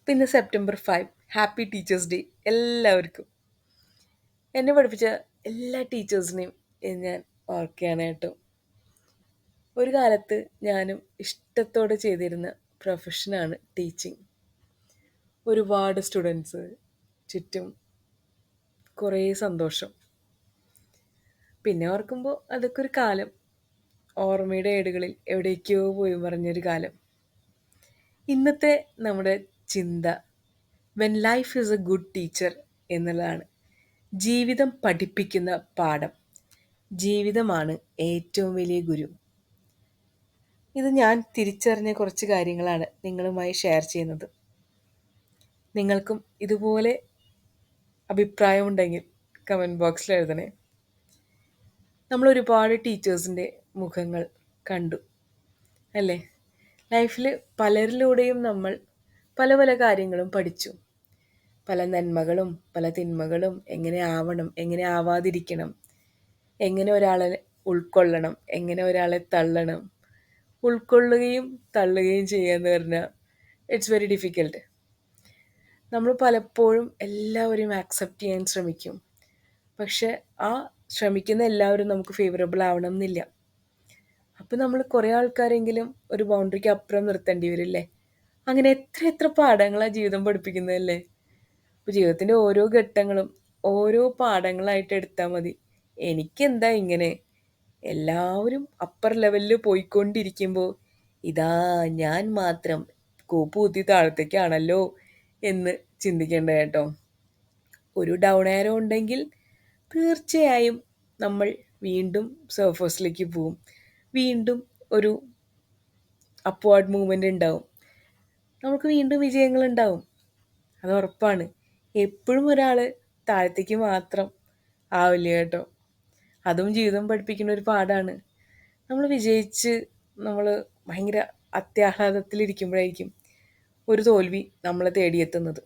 പിന്നെ September 5 happy teachers day എല്ലാവർക്കും. എന്നെ പഠിപ്പിച്ച എല്ലാ ടീച്ചേഴ്സിനെയും ഞാൻ ഓർക്കുകയാണ് കേട്ടോ. ഒരു കാലത്ത് ഞാനും ഇഷ്ടത്തോടെ ചെയ്തിരുന്ന പ്രൊഫഷനാണ് ടീച്ചിങ്. ഒരുപാട് സ്റ്റുഡൻസ് ചുറ്റും, കുറേ സന്തോഷം. പിന്നെ ഓർക്കുമ്പോൾ അതൊക്കെ ഒരു കാലം, ഓർമ്മയുടെ ഏടുകളിൽ എവിടേക്കോ പോയി മറിഞ്ഞൊരു കാലം. ഇന്നത്തെ നമ്മുടെ ചിന്ത when life is A good teacher എന്നുള്ളതാണ്. ജീവിതം പഠിപ്പിക്കുന്ന പാഠം. ജീവിതമാണ് ഏറ്റവും വലിയ ഗുരു. ഇത് ഞാൻ തിരിച്ചറിഞ്ഞ കുറച്ച് കാര്യങ്ങളാണ് നിങ്ങളുമായി ഷെയർ ചെയ്യുന്നത്. നിങ്ങൾക്കും ഇതുപോലെ അഭിപ്രായമുണ്ടെങ്കിൽ കമൻറ്റ് ബോക്സിൽ എഴുതണേ. നമ്മൾ ഒരുപാട് ടീച്ചേഴ്സിൻ്റെ മുഖങ്ങൾ കണ്ടു അല്ലേ? ലൈഫിൽ പലരിലൂടെയും നമ്മൾ പല പല കാര്യങ്ങളും പഠിച്ചു. പല നന്മകളും പല തിന്മകളും, എങ്ങനെ ആവണം, എങ്ങനെ ആവാതിരിക്കണം, എങ്ങനെ ഒരാളെ ഉൾക്കൊള്ളണം, എങ്ങനെ ഒരാളെ തള്ളണം. ഉൾക്കൊള്ളുകയും തള്ളുകയും ചെയ്യുക എന്ന് പറഞ്ഞാൽ ഇറ്റ്സ് വെരി ഡിഫിക്കൽട്ട്. നമ്മൾ പലപ്പോഴും എല്ലാവരെയും ആക്സെപ്റ്റ് ചെയ്യാൻ ശ്രമിക്കും. പക്ഷെ ആ ശ്രമിക്കുന്ന എല്ലാവരും നമുക്ക് ഫേവറബിൾ ആവണം എന്നില്ല. അപ്പം നമ്മൾ കുറേ ആൾക്കാരെങ്കിലും ഒരു ബൗണ്ടറിക്ക് അപ്പുറം നിർത്തേണ്ടി വരില്ലേ? അങ്ങനെ എത്ര എത്ര പാഠങ്ങളാണ് ജീവിതം പഠിപ്പിക്കുന്നതല്ലേ? അപ്പോൾ ജീവിതത്തിൻ്റെ ഓരോ ഘട്ടങ്ങളും ഓരോ പാഠങ്ങളായിട്ട് എടുത്താൽ മതി. എനിക്കെന്താ ഇങ്ങനെ, എല്ലാവരും അപ്പർ ലെവലിൽ പോയിക്കൊണ്ടിരിക്കുമ്പോൾ ഇതാ ഞാൻ മാത്രം കൂപ്പുകുത്തി താഴത്തേക്കാണല്ലോ എന്ന് ചിന്തിക്കേണ്ട കേട്ടോ. ഒരു ഡൗൺ ആരോ ഉണ്ടെങ്കിൽ തീർച്ചയായും നമ്മൾ വീണ്ടും സർഫേസിലേക്ക് പോവും. വീണ്ടും ഒരു അപ്വാർഡ് മൂവ്മെൻ്റ് ഉണ്ടാവും. നമുക്ക് വീണ്ടും വിജയങ്ങളുണ്ടാവും, അത് ഉറപ്പാണ്. എപ്പോഴും ഒരാൾ താഴത്തേക്ക് മാത്രം ആവില്ല കേട്ടോ. അതും ജീവിതം പഠിപ്പിക്കുന്ന ഒരു പാഠമാണ്. നമ്മൾ വിജയിച്ച് നമ്മൾ ഭയങ്കര അത്യാഹ്ലാദത്തിലിരിക്കുമ്പോഴായിരിക്കും ഒരു തോൽവി നമ്മളെ തേടിയെത്തുന്നത്.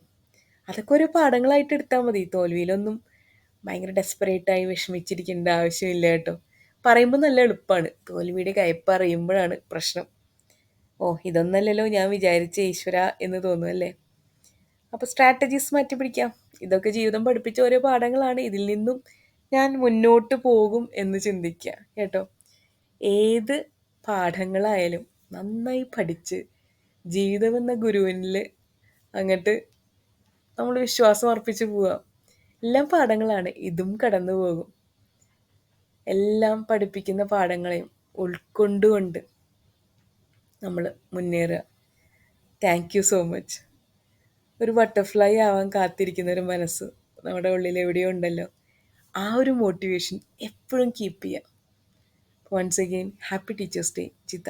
അതൊക്കെ ഒരു പാഠങ്ങളായിട്ട് എടുത്താൽ മതി. തോൽവിയിലൊന്നും ഭയങ്കര ഡെസ്പറേറ്റായി വിഷമിച്ചിരിക്കേണ്ട ആവശ്യമില്ല കേട്ടോ. പറയുമ്പോൾ നല്ല എളുപ്പമാണ്, തോൽവിയുടെ കയ്പ്പ് അറിയുമ്പോഴാണ് പ്രശ്നം. ഓ, ഇതൊന്നല്ലല്ലോ ഞാൻ വിചാരിച്ച ഈശ്വര എന്ന് തോന്നുമല്ലേ? അപ്പോൾ സ്ട്രാറ്റജീസ് മാറ്റി പിടിക്കാം. ഇതൊക്കെ ജീവിതം പഠിപ്പിച്ച ഓരോ പാഠങ്ങളാണ്. ഇതിൽ നിന്നും ഞാൻ മുന്നോട്ട് പോകും എന്ന് ചിന്തിക്കുക കേട്ടോ. ഏത് പാഠങ്ങളായാലും നന്നായി പഠിച്ച് ജീവിതമെന്ന ഗുരുവിനിൽ അങ്ങോട്ട് നമ്മൾ വിശ്വാസം അർപ്പിച്ച് പോവുക. എല്ലാം പാഠങ്ങളാണ്, ഇതും കടന്നു പോകും. എല്ലാം പഠിപ്പിക്കുന്ന പാഠങ്ങളെയും ഉൾക്കൊണ്ടുകൊണ്ട് നമ്മൾ മുന്നേറുക. Thank you so much. ഒരു ബട്ടർഫ്ലൈ ആവാൻ കാത്തിരിക്കുന്ന ഒരു മനസ്സ് നമ്മുടെ ഉള്ളിൽ എവിടെയോ ഉണ്ടല്ലോ. ആ ഒരു മോട്ടിവേഷൻ എപ്പോഴും കീപ്പ് ചെയ്യാം. Once again happy teachers day, ചിത്ത.